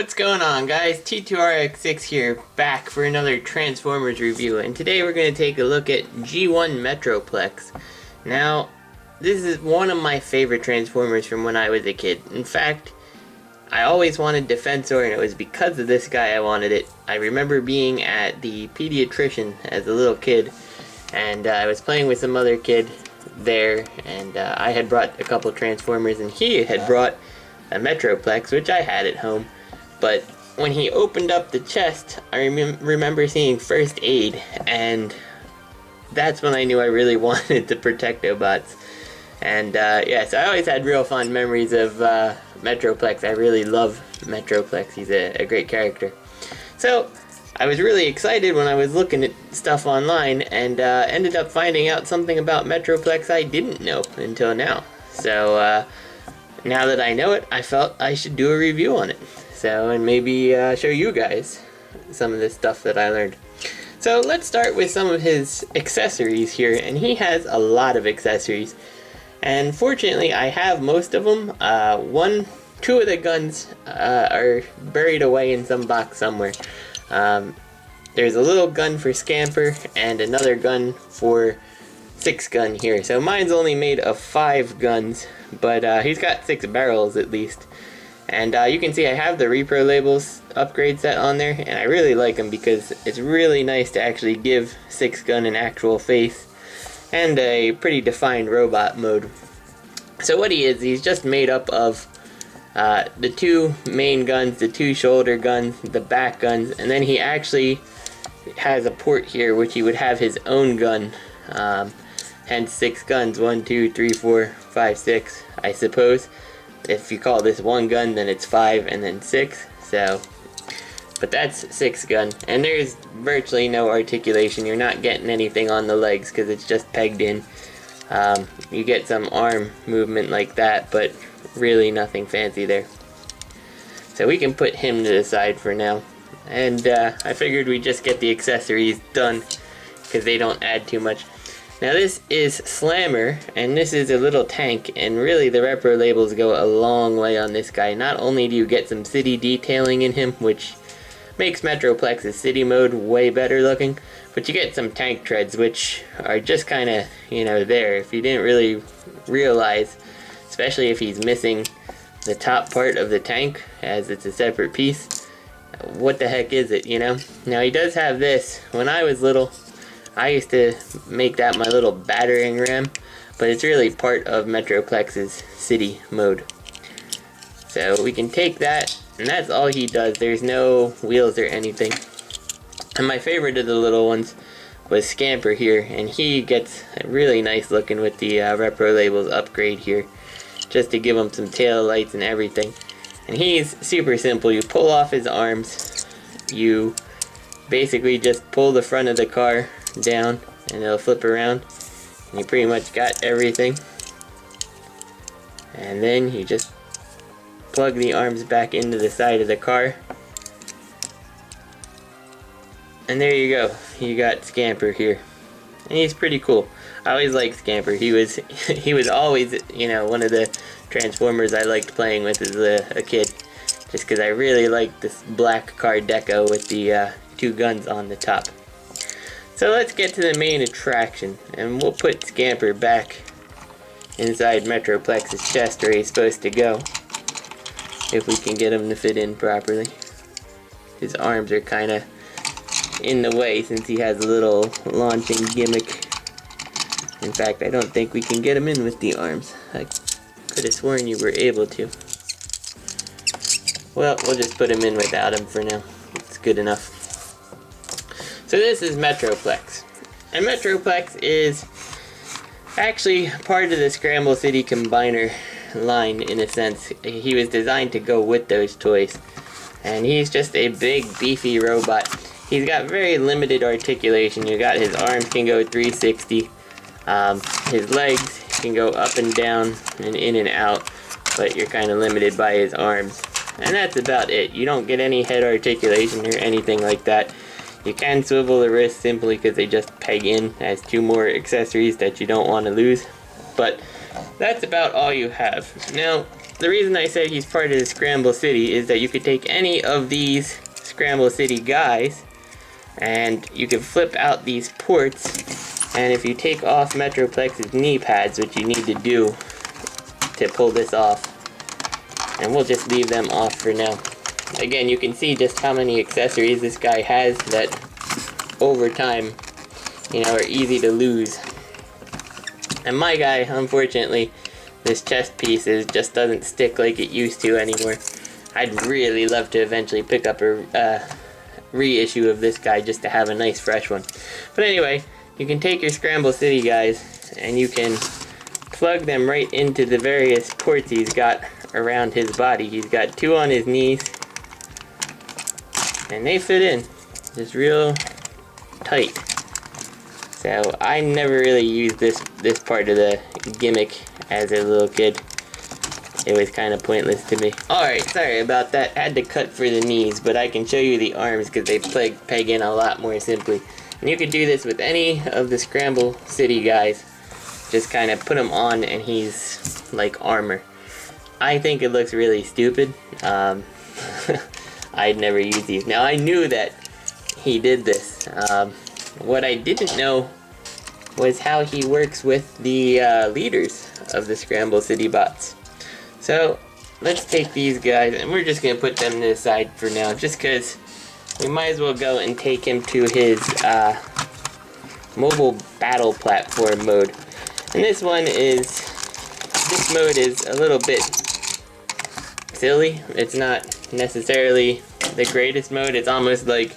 What's going on, guys? T2RX6 here, back for another Transformers review, and today we're going to take a look at G1 Metroplex. Now, this is one of my favorite Transformers from when I was a kid. In fact, I always wanted Defensor, and it was because of this guy I wanted it. I remember being at the pediatrician as a little kid, and I was playing with some other kid there, and I had brought a couple Transformers, and he had brought a Metroplex, which I had at home. But when he opened up the chest, I remember seeing First Aid, and that's when I knew I really wanted the Protectobots. And yes, I always had real fond memories of Metroplex. I really love Metroplex. He's a great character. So I was really excited when I was looking at stuff online, and ended up finding out something about Metroplex I didn't know until now. So now that I know it, I felt I should do a review on it. So, and maybe show you guys some of the stuff that I learned. So let's start with some of his accessories here, and he has a lot of accessories. And fortunately, I have most of them. Two of the guns are buried away in some box somewhere. There's a little gun for Scamper and another gun for 6 gun here. So mine's only made of 5 guns, but he's got 6 barrels at least. And you can see I have the Repro Labels upgrade set on there, and I really like them because it's really nice to actually give 6 gun an actual face and a pretty defined robot mode. So what he is, he's just made up of the 2 main guns, the 2 shoulder guns, the back guns, and then he actually has a port here which he would have his own gun. Hence 6 guns, 1, 2, 3, 4, 5, 6, I suppose. If you call this 1 gun, then it's 5 and then 6. So, but that's 6 gun, and there's virtually no articulation. You're not getting anything on the legs because it's just pegged in. You get some arm movement like that, but really nothing fancy there. So we can put him to the side for now, and I figured we'd just get the accessories done because they don't add too much. Now this is Slammer, and this is a little tank, and really the Repro Labels go a long way on this guy. Not only do you get some city detailing in him, which makes Metroplex's city mode way better looking, but you get some tank treads, which are just kind of, you know, there. If you didn't really realize, especially if he's missing the top part of the tank, as it's a separate piece, what the heck is it, you know? Now he does have this. When I was little, I used to make that my little battering ram, but it's really part of Metroplex's city mode. So we can take that, and that's all he does. There's no wheels or anything. And my favorite of the little ones was Scamper here, and he gets really nice looking with the Repro Labels upgrade here, just to give him some tail lights and everything. And he's super simple. You pull off his arms, you basically just pull the front of the car down and it'll flip around, and you pretty much got everything. And then you just plug the arms back into the side of the car, and there you go. You got Scamper here, and he's pretty cool. I always liked Scamper. He was always, you know, one of the Transformers I liked playing with as a kid, just because I really liked this black car deco with the 2 guns on the top. So let's get to the main attraction, and we'll put Scamper back inside Metroplex's chest where he's supposed to go, if we can get him to fit in properly. His arms are kind of in the way since he has a little launching gimmick. In fact, I don't think we can get him in with the arms. I could have sworn you were able to. Well, we'll just put him in without him for now. It's good enough. So this is Metroplex, and Metroplex is actually part of the Scramble City Combiner line in a sense. He was designed to go with those toys, and he's just a big beefy robot. He's got very limited articulation. You got his arms can go 360, his legs can go up and down and in and out, but you're kind of limited by his arms, and that's about it. You don't get any head articulation or anything like that. You can swivel the wrist simply because they just peg in as 2 more accessories that you don't want to lose. But that's about all you have. Now, the reason I said he's part of the Scramble City is that you could take any of these Scramble City guys and you can flip out these ports, and if you take off Metroplex's knee pads, which you need to do to pull this off, and we'll just leave them off for now. Again, you can see just how many accessories this guy has that over time, you know, are easy to lose. And my guy, unfortunately, this chest piece just doesn't stick like it used to anymore. I'd really love to eventually pick up a reissue of this guy just to have a nice fresh one. But anyway, you can take your Scramble City guys and you can plug them right into the various ports he's got around his body. He's got 2 on his knees, and they fit in just real tight. So I never really used this part of the gimmick as a little kid. It was kind of pointless to me. Alright, sorry about that. Had to cut for the knees, but I can show you the arms because they peg in a lot more simply. And you can do this with any of the Scramble City guys. Just kind of put him on and he's like armor. I think it looks really stupid. I'd never used these. Now I knew that he did this. What I didn't know was how he works with the leaders of the Scramble City bots. So let's take these guys and we're just going to put them to the side for now, just because we might as well go and take him to his mobile battle platform mode. And this mode is a little bit silly. It's not necessarily the greatest mode. It's almost like,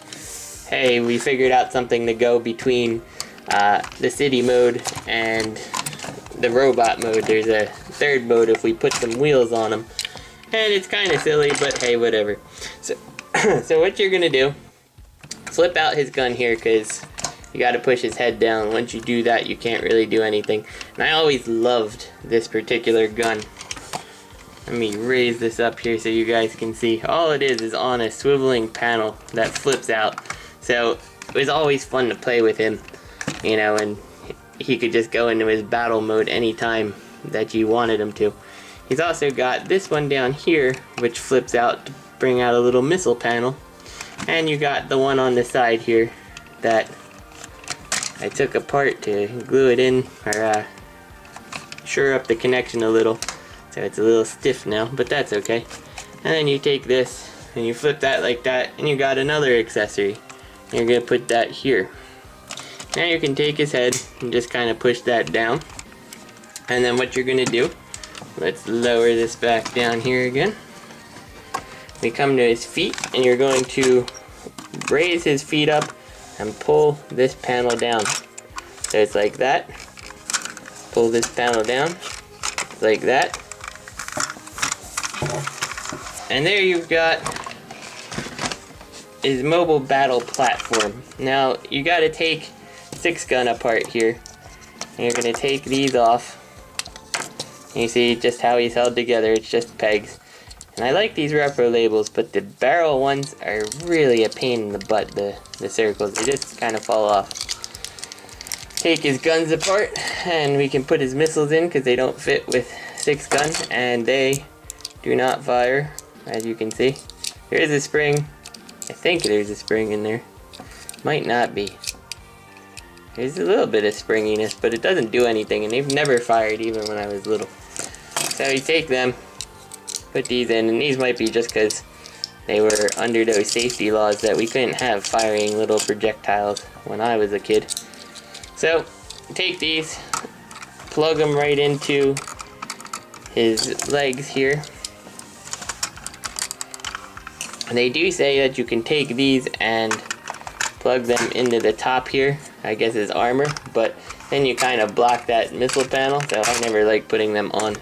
hey, we figured out something to go between the city mode and the robot mode. There's a third mode if we put some wheels on them. And it's kind of silly, but hey, whatever. So, so what you're gonna do, flip out his gun here, because you gotta push his head down. Once you do that, you can't really do anything. And I always loved this particular gun. Let me raise this up here so you guys can see. All it is on a swiveling panel that flips out. So it was always fun to play with him, you know, and he could just go into his battle mode anytime that you wanted him to. He's also got this one down here, which flips out to bring out a little missile panel. And you got the one on the side here that I took apart to glue it in, or shore up the connection a little. So it's a little stiff now, but that's okay. And then you take this and you flip that like that, and you got another accessory. And you're gonna put that here. Now you can take his head and just kind of push that down. And then what you're gonna do, let's lower this back down here again. We come to his feet, and you're going to raise his feet up and pull this panel down. So it's like that. Pull this panel down, like that. And there you've got his mobile battle platform. Now you gotta take 6 gun apart here. And you're gonna take these off. And you see just how he's held together, it's just pegs. And I like these repro labels, but the barrel ones are really a pain in the butt, the circles. They just kind of fall off. Take his guns apart, and we can put his missiles in because they don't fit with 6 gun, and they do not fire, as you can see. There is a spring. I think there's a spring in there. Might not be. There's a little bit of springiness, but it doesn't do anything, and they've never fired even when I was little. So you take them, put these in, and these might be just because they were under those safety laws that we couldn't have firing little projectiles when I was a kid. So take these, plug them right into his legs here. And they do say that you can take these and plug them into the top here, I guess is armor, but then you kind of block that missile panel, so I never like putting them on.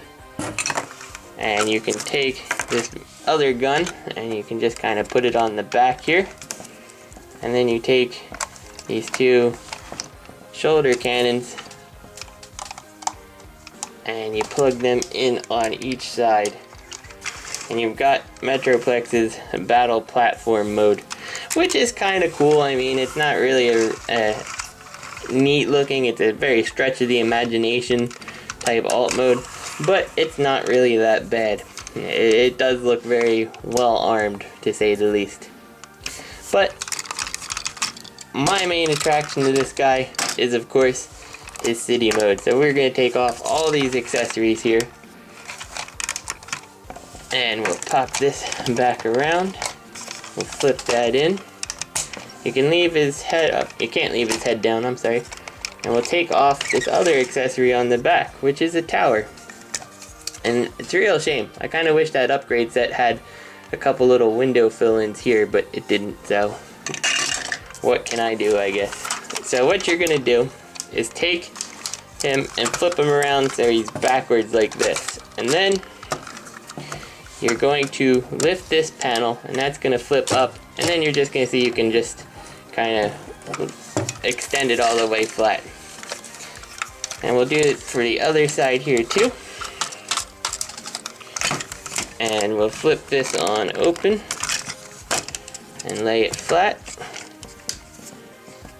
And you can take this other gun and you can just kind of put it on the back here, and then you take these 2 shoulder cannons and you plug them in on each side, and you've got Metroplex's battle platform mode, which is kind of cool. I mean, it's not really a neat looking, it's a very stretch of the imagination type alt mode, but it's not really that bad. It does look very well armed, to say the least. But my main attraction to this guy is, of course, his city mode. So we're going to take off all these accessories here, and we'll pop this back around. We'll flip that in. You can leave his head up. You can't leave his head down, I'm sorry. And we'll take off this other accessory on the back, which is a tower. And it's a real shame. I kind of wish that upgrade set had a couple little window fill-ins here, but it didn't, so what can I do, I guess. So what you're gonna do is take him and flip him around so he's backwards like this. And then you're going to lift this panel, and that's gonna flip up, and then you're just gonna see you can just kind of extend it all the way flat. And we'll do it for the other side here too. And we'll flip this on open and lay it flat.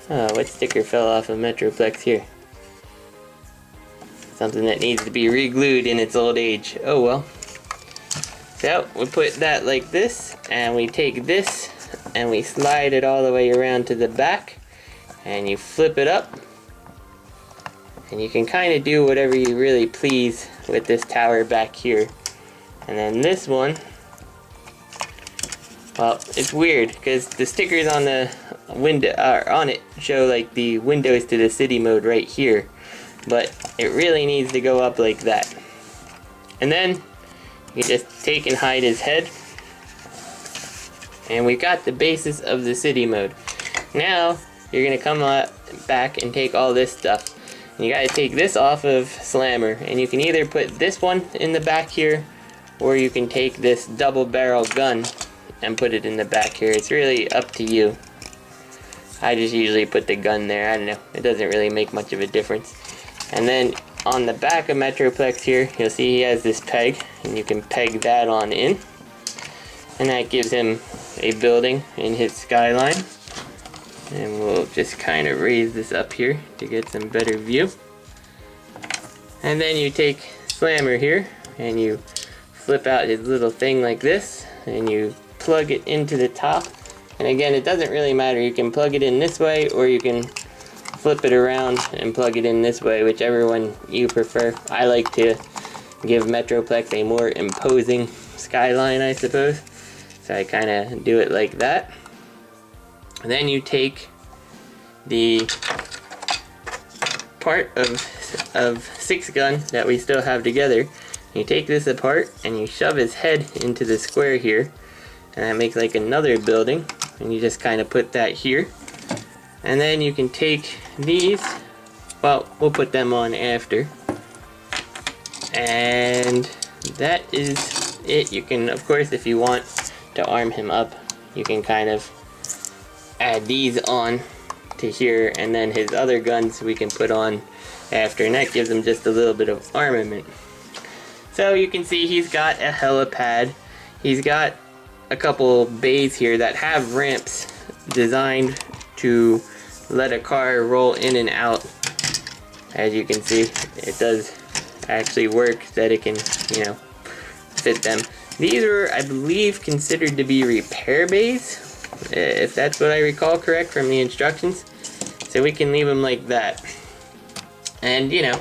Oh, what sticker fell off of Metroplex here? Something that needs to be re-glued in its old age. Oh well. So we put that like this, and we take this and we slide it all the way around to the back, and you flip it up, and you can kind of do whatever you really please with this tower back here. And then this one, well, it's weird because the stickers on the window on it show like the windows to the city mode right here, but it really needs to go up like that. And then you just take and hide his head, and we got the basis of the city mode. Now you're gonna come back and take all this stuff, and you gotta take this off of Slammer, and you can either put this one in the back here, or you can take this double barrel gun and put it in the back here. It's really up to you. I just usually put the gun there. I don't know. It doesn't really make much of a difference. And then on the back of Metroplex here, you'll see he has this peg, and you can peg that on in. And that gives him a building in his skyline. And we'll just kind of raise this up here to get some better view. And then you take Slammer here, and you flip out his little thing like this, and you plug it into the top. And again, it doesn't really matter. You can plug it in this way, or you can flip it around and plug it in this way, whichever one you prefer. I like to give Metroplex a more imposing skyline, I suppose. So I kind of do it like that. And then you take the part of 6 gun that we still have together. You take this apart and you shove his head into the square here, and that makes like another building, and you just kind of put that here. And then you can take these, well, we'll put them on after, and that is it. You can, of course, if you want to arm him up, you can kind of add these on to here, and then his other guns we can put on after, and that gives him just a little bit of armament. So you can see he's got a helipad. He's got a couple bays here that have ramps designed to let a car roll in and out. As you can see, it does actually work that it can, you know, fit them. These were, I believe, considered to be repair bays, if that's what I recall correct from the instructions. So we can leave them like that. And, you know,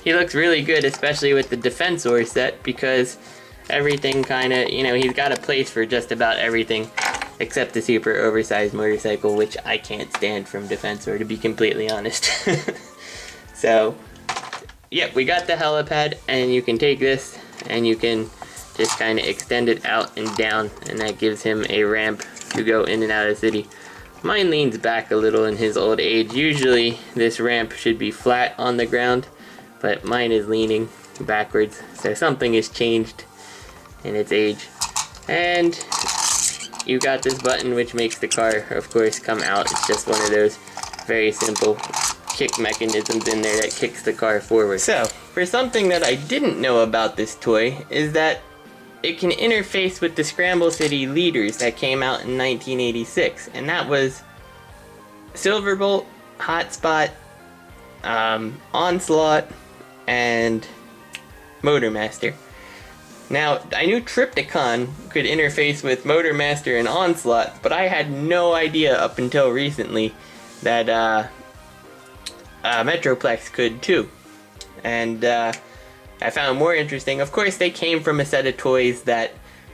he looks really good, especially with the Defensor set, because everything kind of, you know, he's got a place for just about everything except the super oversized motorcycle, which I can't stand from Defensor, to be completely honest. So, yep, we got the helipad, and you can take this and you can just kind of extend it out and down, and that gives him a ramp to go in and out of the city. Mine leans back a little in his old age. Usually this ramp should be flat on the ground, but mine is leaning backwards, so something has changed in its age. And you got this button which makes the car, of course, come out. It's just one of those very simple kick mechanisms in there that kicks the car forward. So, for something that I didn't know about this toy is that it can interface with the Scramble City leaders that came out in 1986, and that was Silverbolt, Hotspot, Onslaught, and Motormaster. Now, I knew Trypticon could interface with Motormaster and Onslaught, but I had no idea up until recently that Metroplex could too. And I found more interesting, of course they came from a set of toys that,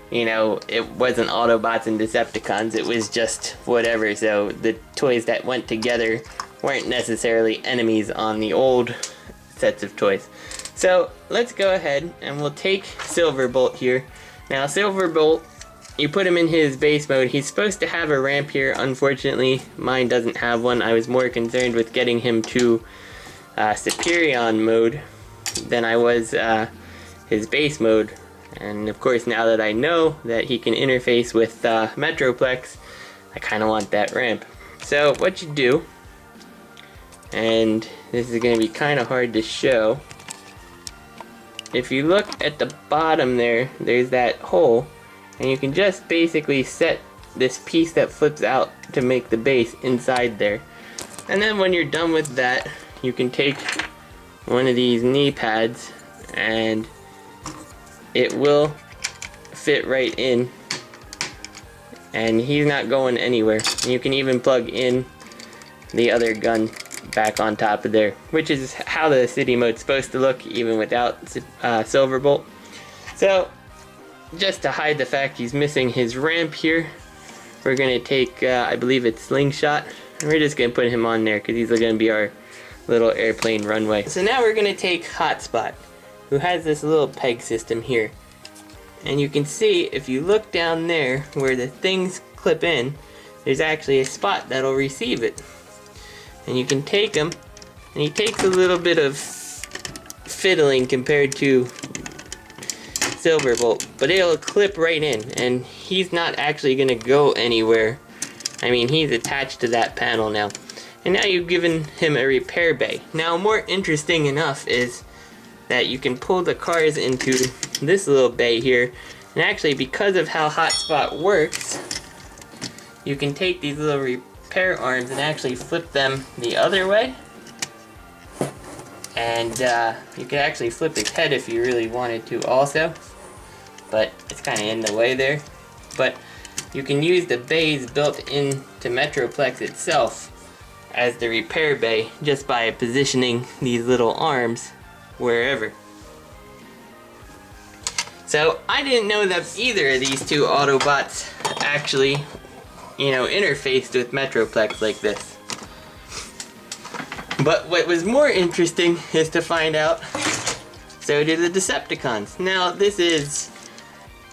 you know, it wasn't Autobots and Decepticons, it was just whatever, so the toys that went together weren't necessarily enemies on the old sets of toys. So let's go ahead and we'll take Silverbolt here. Now Silverbolt, you put him in his base mode, he's supposed to have a ramp here. Unfortunately mine doesn't have one. I was more concerned with getting him to Superion mode than I was his base mode. And of course now that I know that he can interface with Metroplex, I kind of want that ramp. So what you do, and this is going to be kind of hard to show, if you look at the bottom there, there's that hole, and you can just basically set this piece that flips out to make the base inside there. And then when you're done with that, you can take one of these knee pads and it will fit right in, and he's not going anywhere. You can even plug in the other gun back on top of there, which is how the city mode's supposed to look even without Silverbolt. So just to hide the fact he's missing his ramp here, we're gonna take I believe it's Slingshot, and we're just gonna put him on there because he's gonna be our little airplane runway. So now we're gonna take Hotspot, who has this little peg system here, and you can see if you look down there where the things clip in, there's actually a spot that'll receive it. And you can take him, and he takes a little bit of fiddling compared to Silverbolt, but it'll clip right in, and he's not actually going to go anywhere. I mean, he's attached to that panel now. And now you've given him a repair bay. Now, more interesting enough is that you can pull the cars into this little bay here, and actually because of how Hotspot works, you can take these little repair arms and actually flip them the other way, and you can actually flip his head if you really wanted to also, but it's kind of in the way there. But you can use the bays built into Metroplex itself as the repair bay just by positioning these little arms wherever. So I didn't know that either of these two Autobots actually, you know, interfaced with Metroplex like this. But what was more interesting is to find out, so do the Decepticons. Now this is,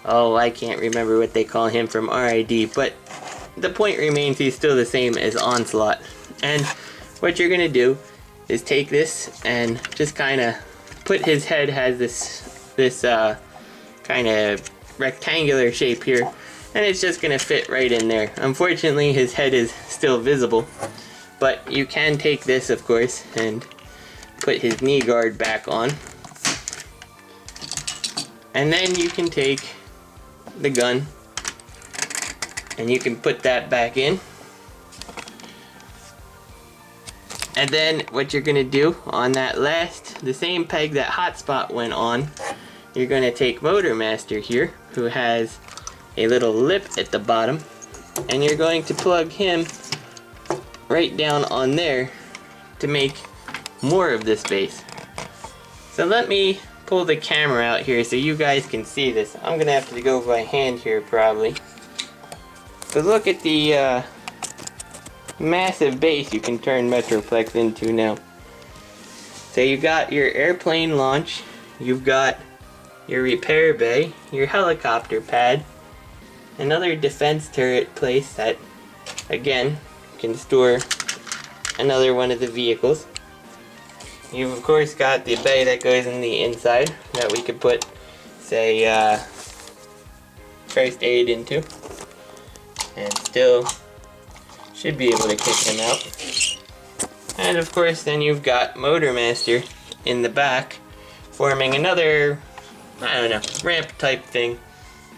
oh, I can't remember what they call him from RID, but the point remains he's still the same as Onslaught. And what you're gonna do is take this and just kind of put his head, has this kind of rectangular shape here, and it's just gonna fit right in there. Unfortunately his head is still visible, but you can take this of course and put his knee guard back on, and then you can take the gun and you can put that back in. And then what you're gonna do on that last, the same peg that Hotspot went on, you're gonna take Motormaster here, who has a little lip at the bottom, and you're going to plug him right down on there to make more of this base. So let me pull the camera out here so you guys can see this. I'm gonna have to go by hand here probably. But look at the massive base you can turn Metroplex into now. So you got your airplane launch, you've got your repair bay, your helicopter pad, another defense turret place that again can store another one of the vehicles. You've of course got the bay that goes in the inside that we could put, say, first aid into, and still should be able to kick him out. And of course then you've got Motormaster in the back forming another, I don't know, ramp type thing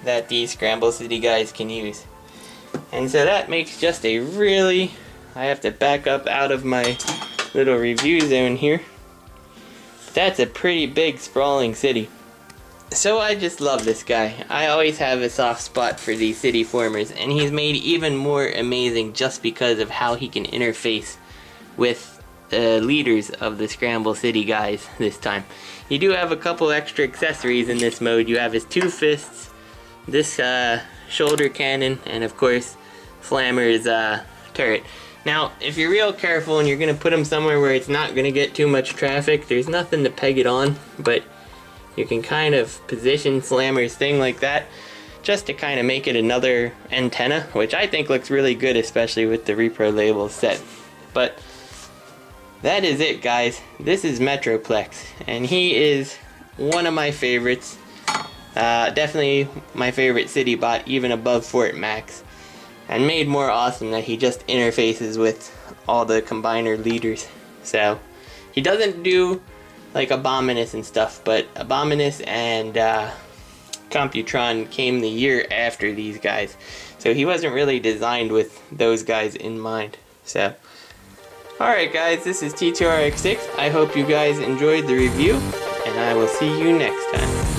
that these Scramble City guys can use. And so that makes just a really, I have to back up out of my little review zone here. That's a pretty big sprawling city. So I just love this guy. I always have a soft spot for these city formers, and he's made even more amazing just because of how he can interface with the leaders of the Scramble City guys this time. You do have a couple extra accessories in this mode. You have his 2 fists, this shoulder cannon, and of course Flammer's turret. Now, if you're real careful and you're going to put him somewhere where it's not going to get too much traffic, there's nothing to peg it on, but you can kind of position Flammer's thing like that just to kind of make it another antenna, which I think looks really good, especially with the Repro label set. But that is it, guys. This is Metroplex, and he is one of my favorites. Definitely my favorite city bot, even above Fort Max. And made more awesome that he just interfaces with all the combiner leaders. So he doesn't do like Abominus and stuff, but Abominus and Computron came the year after these guys, so he wasn't really designed with those guys in mind. So alright guys, this is T2RX6. I hope you guys enjoyed the review, and I will see you next time.